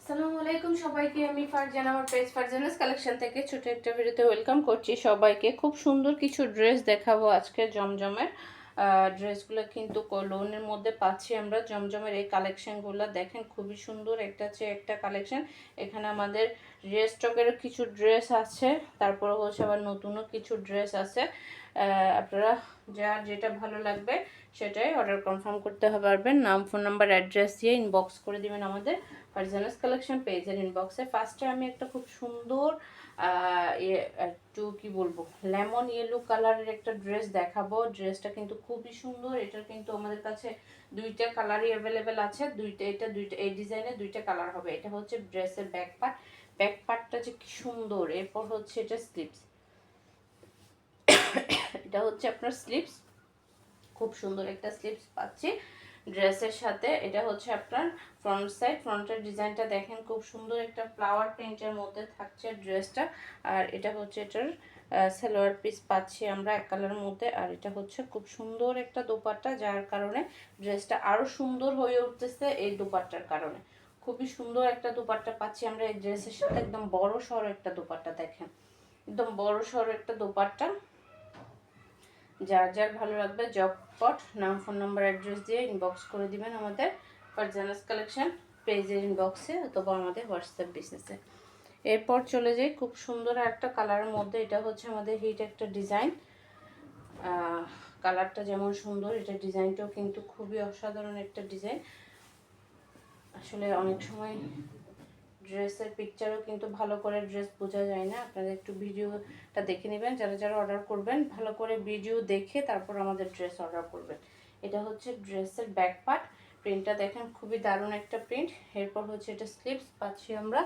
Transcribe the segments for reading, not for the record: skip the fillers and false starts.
আসসালামু আলাইকুম সবাইকে। আমি ফারজানা, আমার পেজ ফারজানাস কালেকশন থেকে ছোট একটা ভিডিওতে ওয়েলকাম করছি সবাইকে। খুব সুন্দর কিছু ড্রেস দেখাবো আজকে জমজমের। ড্রেসগুলো কিন্তু লোনের মধ্যে পাচ্ছি আমরা। জমজমের এই কালেকশনগুলো দেখেন, খুবই সুন্দর, একটা চেয়ে একটা কালেকশন। এখানে আমাদের রিস্টকের কিছু ড্রেস আছে, তারপরে হচ্ছে আবার নতুনও কিছু ড্রেস আছে। আপনারা যার যেটা ভালো লাগবে সেটাই অর্ডার কনফার্ম করতে পারবেন। নাম, ফোন নাম্বার, অ্যাড্রেস দিয়ে ইনবক্স করে দিবেন আমাদের ফারজানাস কালেকশন পেজের ইনবক্সে। ফার্স্টে আমি একটা খুব সুন্দর একটু কি বলবো, লেমন ইয়েলো কালারের একটা ড্রেস দেখাবো। ড্রেসটা কিন্তু খুবই সুন্দর। এটার কিন্তু আমাদের কাছে দুইটা কালারই অ্যাভেলেবেল আছে। দুইটা এই ডিজাইনে দুইটা কালার হবে। এটা হচ্ছে ড্রেসের ব্যাক পার্ট। ব্যাক পার্টটা যে কি সুন্দর। এরপর হচ্ছে এটা স্লিভস। এটা হচ্ছে আপনার স্লিভস, খুব সুন্দর একটা স্লিভস পাচ্ছি ড্রেসের সাথে। এটা হচ্ছে আপনার ফ্রন্ট সাইড। ফ্রন্টের ডিজাইনটা দেখেন, খুব সুন্দর একটা ফ্লাওয়ার প্রিন্টের মধ্যে থাকছে ড্রেসটা। আর এটা হচ্ছে এটার সালোয়ার পিস পাচ্ছি আমরা এক কালারের মধ্যে। আর এটা হচ্ছে খুব সুন্দর একটা দোপাট্টা, যার কারণে ড্রেসটা আরো সুন্দর হয়ে উঠতেছে এই দোপাট্টার কারণে। খুবই সুন্দর একটা দোপাট্টা পাচ্ছি আমরা এই ড্রেসের সাথে। একদম বড় সড়ো একটা দোপাট্টা দেখেন, একদম বড় সড়ো একটা দোপাট্টা। যার যার ভালো লাগবে জটপট নাম, ফোন নাম্বার, অ্যাড্রেস দিয়ে ইনবক্স করে দিবেন আমাদের ফারজানাস কালেকশন পেজের ইনবক্সে অথবা আমাদের হোয়াটসঅ্যাপ বিজনেসে। এরপর চলে যাই খুব সুন্দর একটা কালারের মধ্যে। এটা হচ্ছে আমাদের হিট একটা ডিজাইন। কালারটা যেমন সুন্দর, এটা ডিজাইনটাও কিন্তু খুবই অসাধারণ একটা ডিজাইন। আসলে অনেক সময় ড্রেসের পিকচারও কিন্তু ভালো করে ড্রেস বোঝা যায় না। আপনারা একটু ভিডিওটা দেখে নেবেন। যারা যারা অর্ডার করবেন ভালো করে ভিডিও দেখে তারপর আমাদের ড্রেস অর্ডার করবেন। এটা হচ্ছে ড্রেসের ব্যাক পার্ট। প্রিন্টটা দেখেন, খুবই দারুণ একটা প্রিন্ট। এরপর হচ্ছে এটা স্লিভস পাচ্ছি আমরা,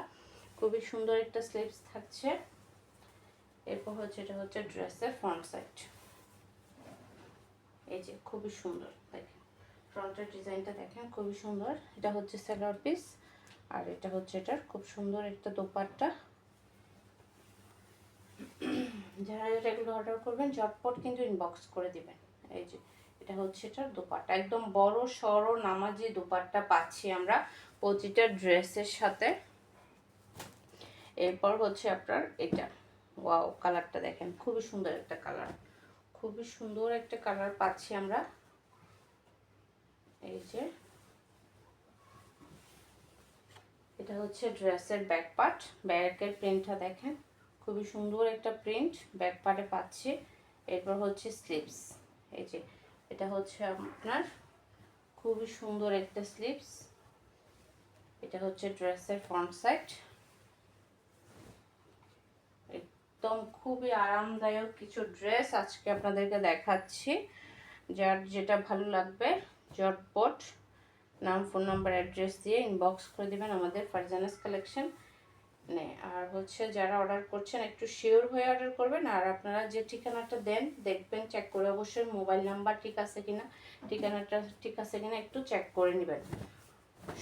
খুবই সুন্দর একটা স্লিভস থাকছে। এরপর হচ্ছে এটা হচ্ছে ড্রেসের ফ্রন্ট সাইড। এই যে খুবই সুন্দর দেখেন, ফ্রন্টের ডিজাইনটা দেখেন খুবই সুন্দর। এটা হচ্ছে সালোয়ার পিস। আর এটা হচ্ছে এটার খুব সুন্দর একটা দোপাট্টা। যারা এগুলো অর্ডার করবেন ঝটপট কিন্তু ইনবক্স করে দিবেন। এই যে এটা হচ্ছে এটার দোপাট্টা, একদম বড় সড়ো নামাজি দোপাট্টা পাচ্ছি আমরা প্রতিটা ড্রেসের সাথে। এরপর হচ্ছে আপনার এটা, ওয়াও, কালারটা দেখেন, খুবই সুন্দর একটা কালার, খুবই সুন্দর একটা কালার পাচ্ছি আমরা। এই যে এটা হচ্ছে ড্রেসের ব্যাক পার্ট। ব্যাকের প্রিন্টটা দেখেন, খুবই সুন্দর একটা প্রিন্ট ব্যাক পার্টে পাচ্ছি। এরপর হচ্ছে স্লিভস। এই যে এটা হচ্ছে আপনার খুবই সুন্দর একটা স্লিভস। এটা হচ্ছে ড্রেসের ফ্রন্ট সাইড। একদম খুবই আরামদায়ক কিছু ড্রেস আজকে আপনাদেরকে দেখাচ্ছি। যার যেটা ভালো লাগবে ঝটপট নাম, ফোন নাম্বার, অ্যাড্রেস দিয়ে ইনবক্স করে দিবেন আমাদের ফারজানাস কালেকশন। আর হচ্ছে যারা অর্ডার করছেন একটু শিওর হয়ে অর্ডার করবেন। আর আপনারা যে ঠিকানাটা দেন দেখবেন, চেক করে অবশ্যই মোবাইল নাম্বার ঠিক আছে কিনা, ঠিকানাটা ঠিক আছে কিনা একটু চেক করে নেবেন।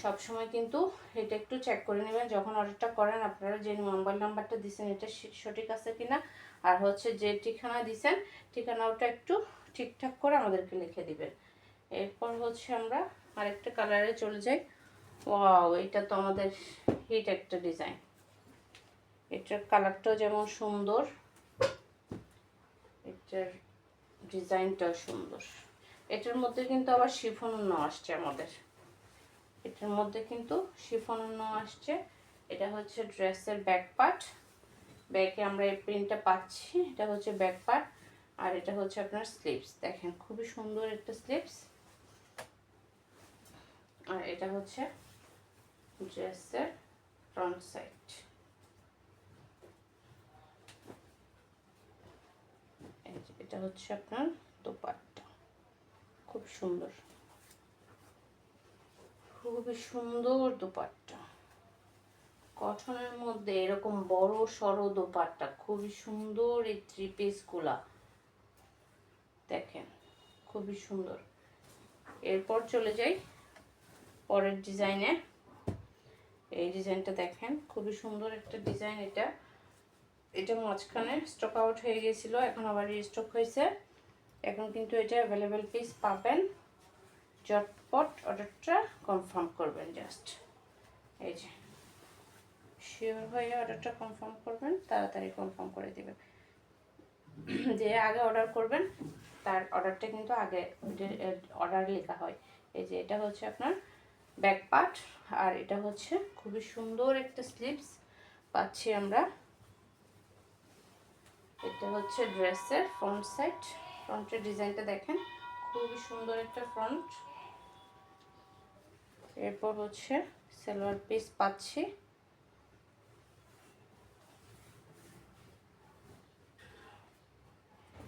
সব সময় কিন্তু এটা একটু চেক করে নেবেন যখন অর্ডারটা করেন, আপনারা যে মোবাইল নাম্বারটা দিয়েছেন এটা সঠিক আছে কিনা। আর হচ্ছে যে ঠিকানা দিয়েছেন ঠিকানাটা একটু ঠিকঠাক করে আমাদেরকে লিখে দিবেন। এরপর হচ্ছে আমরা আরেকটা কালারে চলে যাই। ওয়াও, এটা তো আমাদের হিট একটা ডিজাইন। এটার কালারটাও যেমন সুন্দর, এটার ডিজাইনটাও সুন্দর। এটার মধ্যে কিন্তু আবার শিফন ওড়না আসছে আমাদের। এটার মধ্যে কিন্তু শিফন ওড়না আসছে। এটা হচ্ছে ড্রেসের ব্যাক পার্ট। ব্যাকে আমরা এই প্রিন্টটা পাচ্ছি। এটা হচ্ছে ব্যাক পার্ট। আর এটা হচ্ছে আপনার স্লিভস। দেখেন খুবই সুন্দর একটা স্লিভস। আর এটা হচ্ছে ড্রেসের ফ্রন্ট সাইড। এটা হচ্ছে আপনার দোপাট্টা, খুব সুন্দর, খুবই সুন্দর দোপাট্টা। কটনের মধ্যে এরকম বড় সড়ো দোপাট্টা, খুবই সুন্দর। এই থ্রি পিস গুলা দেখেন খুবই সুন্দর। এরপর চলে যাই পরের ডিজাইনে। এই ডিজাইনটা দেখেন খুবই সুন্দর একটা ডিজাইন। এটা মাঝখানে স্টক আউট হয়ে গেছিল, এখন আবার রিস্টক হয়েছে। এখন কিন্তু এটা অ্যাভেলেবেল পিস পাবেন। ঝটপট অর্ডারটা কনফার্ম করবেন জাস্ট। এই যে শিওর হয়ে অর্ডারটা কনফার্ম করবেন, তাড়াতাড়ি কনফার্ম করে দেবেন। যে আগে অর্ডার করবেন তার অর্ডারটা কিন্তু আগে অর্ডার লেখা হয়। এই যে এটা হচ্ছে আপনার ব্যাক পার্ট, আর এটা হচ্ছে খুবই সুন্দর একটা স্লিভস পাচ্ছি আমরা। এটা হচ্ছে ড্রেসের ফ্রন্ট সাইড, ফ্রন্টের ডিজাইনটা দেখেন, খুবই সুন্দর একটা ফ্রন্ট। এরপর হচ্ছে সালোয়ার পিস পাচ্ছি,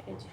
এই যে